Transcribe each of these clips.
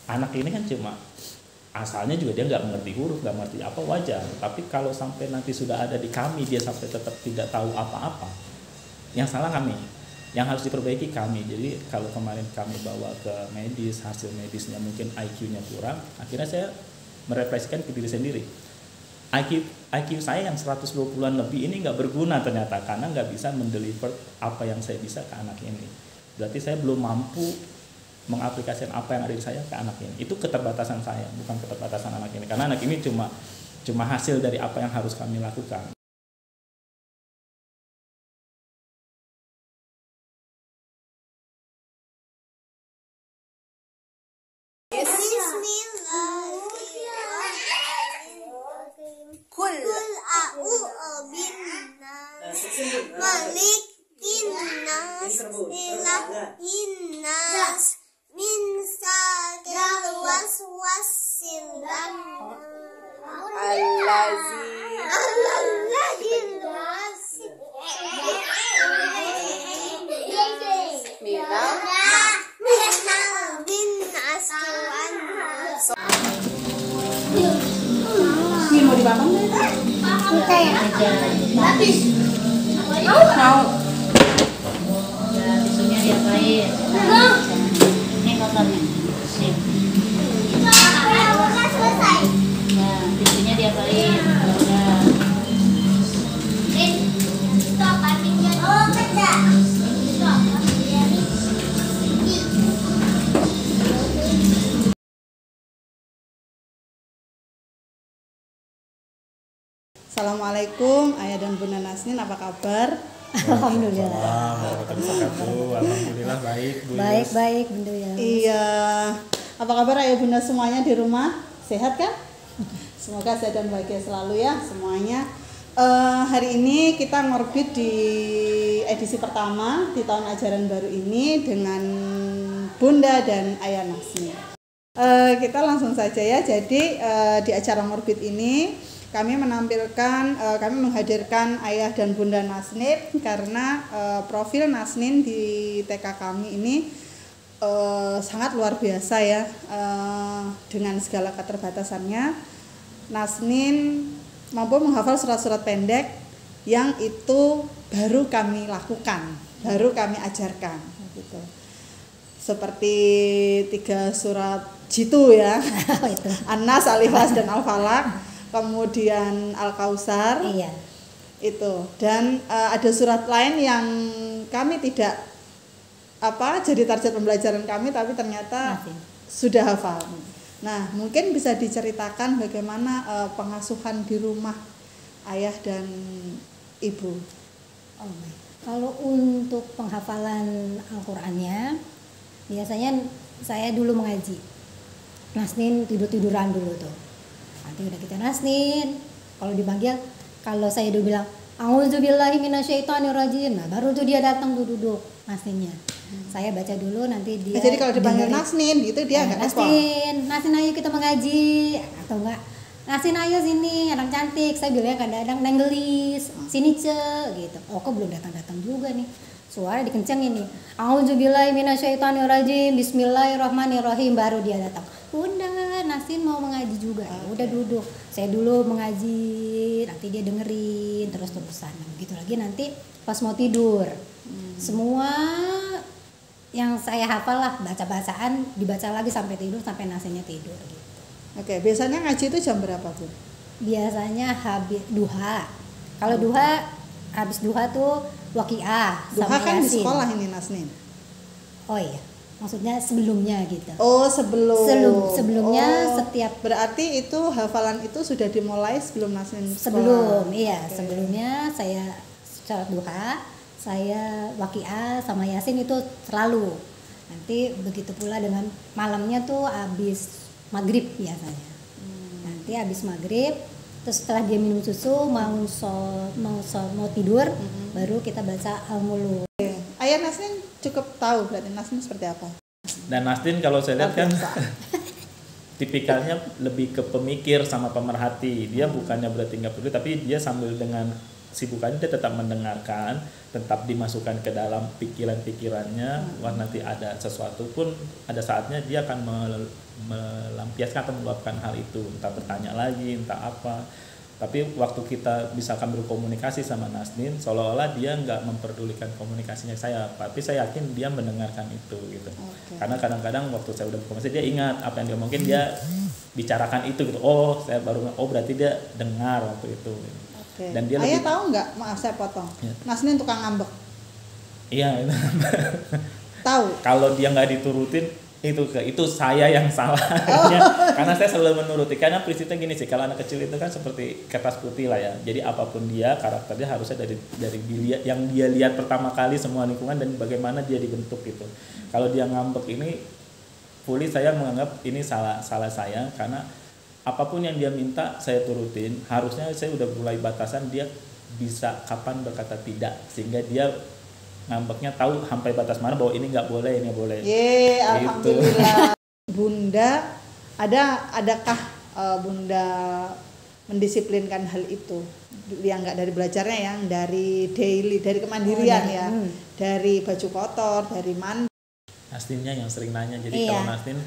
anak ini kan cuma asalnya juga dia nggak mengerti huruf, nggak mengerti apa, wajar. Tapi kalau sampai nanti sudah ada di kami dia sampai tetap tidak tahu apa-apa, yang salah kami, yang harus diperbaiki kami. Jadi kalau kemarin kami bawa ke medis, hasil medisnya mungkin IQ-nya kurang, akhirnya saya merefleksikan ke diri sendiri. IQ saya yang 120-an lebih ini nggak berguna ternyata, karena nggak bisa mendeliver apa yang saya bisa ke anak ini. Berarti saya belum mampu mengaplikasikan apa yang ada di saya ke anak ini. Itu keterbatasan saya, bukan keterbatasan anak ini. Karena anak ini cuma hasil dari apa yang harus kami lakukan. Kul a'udzu binnas malikin nas ilahin nas min syarril waswasil Ini mau dibakar nggak? Kita ya. Habis. Mau. Ya, bisunya diapain? Ini kotornya. Sip. Selesai. Nah, bisunya diapain? Udah. Stop artinya. Oh, kerja. Stop. Assalamualaikum Ayah dan Bunda Nasnin, apa kabar? Alhamdulillah. Alhamdulillah baik, Bu. Baik, Bunda ya. Iya. Apa kabar Ayah Bunda semuanya di rumah? Sehat kan? Semoga sehat dan bahagia selalu ya semuanya. Hari ini kita ngorbit di edisi pertama di tahun ajaran baru ini dengan Bunda dan Ayah Nasnin. Kita langsung saja ya. Jadi di acara ngorbit ini kami menghadirkan Ayah dan Bunda Nasnin karena profil Nasnin di TK kami ini sangat luar biasa ya, dengan segala keterbatasannya. Nasnin mampu menghafal surat-surat pendek yang itu baru kami lakukan, baru kami ajarkan gitu. Seperti 3 surat jitu ya, An-Nas, Al-Ikhlas dan Al-Falaq. Kemudian Al-Kausar, Iya. itu, dan ada surat lain yang kami tidak jadi target pembelajaran kami, tapi ternyata sudah hafal. Nah, mungkin bisa diceritakan bagaimana pengasuhan di rumah ayah dan ibu. Oh, baik. Kalau untuk penghafalan Al-Qur'annya, biasanya saya dulu mengaji. Nasnin tidur-tiduran dulu tuh. Nanti udah kita Nasnin, kalau dipanggil, kalau saya udah bilang A'udzubillahi minasyaitonirrajim, nah baru tuh dia datang tuh duduk Nasninnya. Saya baca dulu, nanti dia Jadi kalau dipanggil Nasnin gitu dia nggak respon. Nasnin ayo kita mengaji, atau enggak Nasnin ayo sini, anak cantik. Saya bilangnya kadang-kadang nenggelis, sini gitu. Oh kok belum datang-datang juga nih. Suara dikencengin nih. A'udzubillahi minasyaitonirrajim, bismillahirrahmanirrahim, baru dia datang. Bunda, Nasnin mau mengaji juga. Ya udah duduk. Saya dulu mengaji, nanti dia dengerin terus-terusan. Begitu lagi nanti pas mau tidur. Semua yang saya hafal lah, baca-bacaan dibaca lagi sampai tidur, sampai Nasninnya tidur gitu. Oke, biasanya ngaji itu jam berapa, Bu? Biasanya habis duha. Kalau duha, habis duha tuh waqiah Duha sama kan di Yasin. sekolah ini Nasnin. Oh iya, maksudnya sebelumnya gitu. Oh, Sebelumnya Oh, setiap berarti itu hafalan itu sudah dimulai sebelum Nasnin sekolah. sebelum iya, Oke. sebelumnya saya sholat duha, saya waqiah sama Yasin itu selalu. Nanti begitu pula dengan malamnya tuh habis maghrib biasanya. Nanti habis maghrib, terus setelah dia minum susu mau tidur, baru kita baca Al-Muluk. Ayah Nasnin cukup tahu berarti Nasnin seperti apa? Dan Nastin kalau saya lihat kan tipikalnya lebih ke pemikir sama pemerhati. Dia bukannya berarti nggak peduli, tapi dia sambil dengan kesibukannya dia tetap mendengarkan, tetap dimasukkan ke dalam pikiran-pikirannya. Wah, nanti ada sesuatu pun ada saatnya dia akan melampiaskan atau meluapkan hal itu, entah bertanya lagi, entah apa. Tapi waktu kita misalkan berkomunikasi sama Nasnin, seolah-olah dia nggak memperdulikan komunikasinya saya, tapi saya yakin dia mendengarkan itu gitu. Karena kadang-kadang waktu saya udah berkomunikasi dia ingat apa yang dia mungkin dia bicarakan itu gitu. Oh, saya baru berarti dia dengar waktu itu. Dan dia Ayah tahu nggak? Maaf saya potong. Ya. Nasnin tukang ngambek. Iya. Tahu. Kalau dia nggak diturutin itu saya yang salah. Karena saya selalu menuruti, karena prinsipnya gini sih, kalau anak kecil itu kan seperti kertas putih lah ya, jadi apapun dia karakternya harusnya dari yang dia lihat pertama kali semua lingkungan dan bagaimana dia dibentuk gitu. Kalau dia ngambek ini fully saya menganggap ini salah saya, karena apapun yang dia minta saya turutin, harusnya saya udah mulai batasan dia bisa kapan berkata tidak, sehingga dia ngambeknya tahu sampai batas mana bahwa ini nggak boleh, ini boleh. Ye, gitu. Alhamdulillah. Bunda, adakah Bunda mendisiplinkan hal itu? Yang nggak dari belajarnya, yang dari daily, dari kemandirian ya, dari baju kotor, dari mandi. Nasninnya yang sering nanya, jadi kalau Nasnin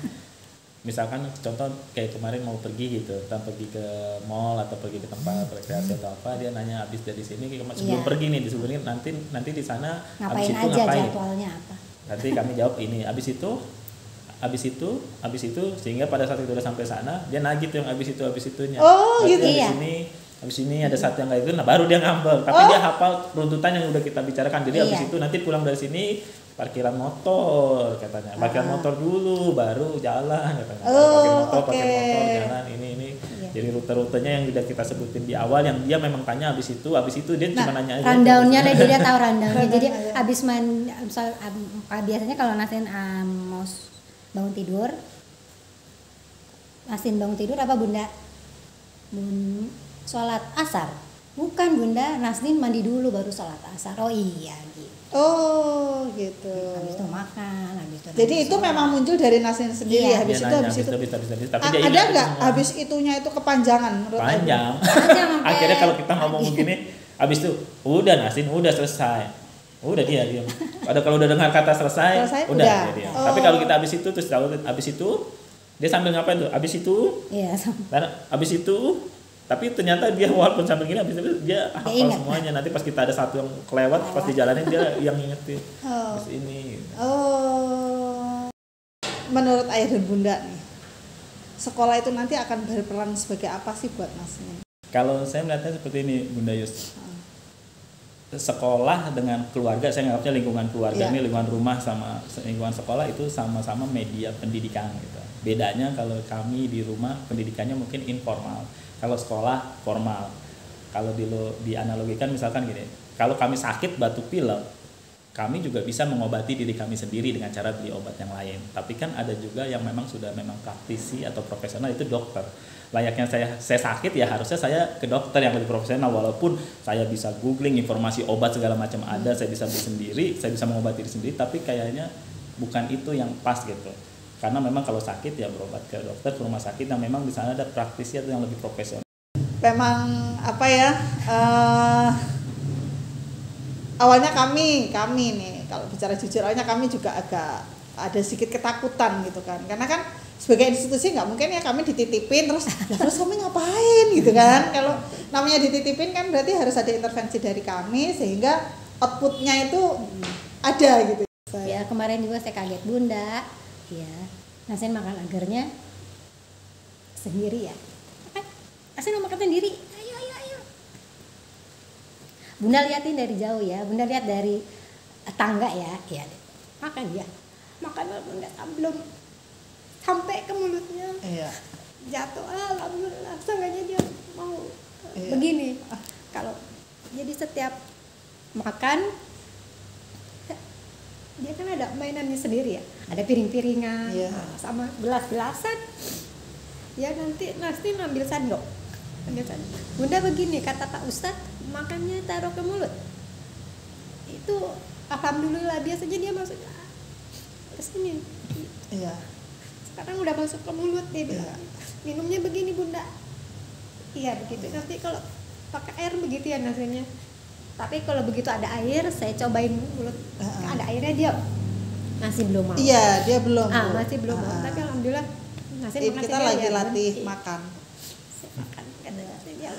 misalkan contoh kayak kemarin mau pergi gitu, kita pergi ke mall atau pergi ke tempat rekreasi atau apa, dia nanya habis dari sini sebelum pergi nih, disebutnya nanti di sana habis itu aja ngapain? Jadwalnya apa? Nanti kami jawab ini, habis itu sehingga pada saat itu udah sampai sana dia nagih tuh yang habis itunya. Oh, berarti gitu. Habis ini ada saat yang kayak itu, nah baru dia ngambek, tapi dia hafal runtutan yang udah kita bicarakan. Jadi habis itu nanti pulang dari sini parkiran motor katanya, parkiran motor dulu baru jalan katanya, pakai motor jalan ini. Jadi rute-rutenya yang udah kita sebutin di awal, yang dia memang tanya habis itu dia cuma nanya aja. Rundownnya dia tahu rundownnya. Jadi habis biasanya kalau Nasrin mau bangun tidur, Nasrin bangun tidur apa Bunda? Sholat asar. Bukan Bunda, Nasrin mandi dulu baru sholat asar. Oh iya gitu. Oh gitu. Habis itu makan, habis itu. Jadi itu memang muncul dari Nasrin sendiri. Habis itu Tapi dia ada nggak habis itunya itu kepanjangan menurut panjang. Akhirnya kalau kita ngomong begini, habis itu udah Nasrin udah selesai. Udah dia diam. Ada kalau udah dengar kata selesai udah. Dia. Tapi kalau kita habis itu terus habis itu dia sambil ngapain tuh? Habis itu? Iya. Habis itu tapi ternyata dia walaupun sambil gini habis itu dia hafal semuanya. Nanti pas kita ada satu yang kelewat pas dijalanin dia yang ngingetin. Terus ini. Menurut Ayah dan Bunda nih, sekolah itu nanti akan berperan sebagai apa sih buat Nasrin? Kalau saya melihatnya seperti ini Bunda Yus. Sekolah dengan keluarga, saya anggapnya lingkungan keluarga ini, lingkungan rumah sama lingkungan sekolah itu sama-sama media pendidikan gitu. Bedanya kalau kami di rumah pendidikannya mungkin informal, kalau sekolah formal. Kalau dianalogikan misalkan gini, kalau kami sakit batuk pilek, kami juga bisa mengobati diri kami sendiri dengan cara beli obat yang lain. Tapi kan ada juga yang memang sudah praktisi atau profesional, itu dokter. Layaknya saya sakit ya harusnya saya ke dokter yang lebih profesional, walaupun saya bisa googling informasi obat segala macam ada, saya bisa beli sendiri, saya bisa mengobati diri sendiri, tapi kayaknya bukan itu yang pas gitu. Karena memang kalau sakit ya berobat ke dokter, ke rumah sakit yang memang di sana ada praktisi atau yang lebih profesional. Memang apa ya? Awalnya kami nih kalau bicara jujur, awalnya kami juga agak ada sedikit ketakutan gitu kan, karena kan sebagai institusi nggak mungkin ya kami dititipin terus kami ngapain gitu kan. Kalau namanya dititipin kan berarti harus ada intervensi dari kami sehingga outputnya itu ada gitu. Ya kemarin juga saya kaget Bunda, ya Nasrin makan agarnya sendiri ya. Nasrin mau makan sendiri, ayo. Bunda liatin dari jauh ya, Bunda lihat dari tangga ya, makan dia, makan Bunda belum sampai ke mulutnya, jatuh, alhamdulillah, sengaja dia mau begini. Kalau jadi setiap makan dia kan ada mainannya sendiri ya, ada piring-piringan, sama gelas-gelasan. Ya nanti ambil sendok. Bunda begini kata Pak Ustadz, makannya taruh ke mulut. Itu alhamdulillah, biasanya dia masuk ke sini. Iya. Sekarang udah masuk ke mulut dia bilang. Minumnya begini Bunda. Iya begitu. Nanti kalau pakai air begitu ya nasinya. Tapi kalau begitu ada air, saya cobain mulut. Ada airnya dia masih belum mau. Iya, dia belum. Bu. Masih belum mau. Tapi alhamdulillah Nasin Kita lagi latih makan. makan kata dia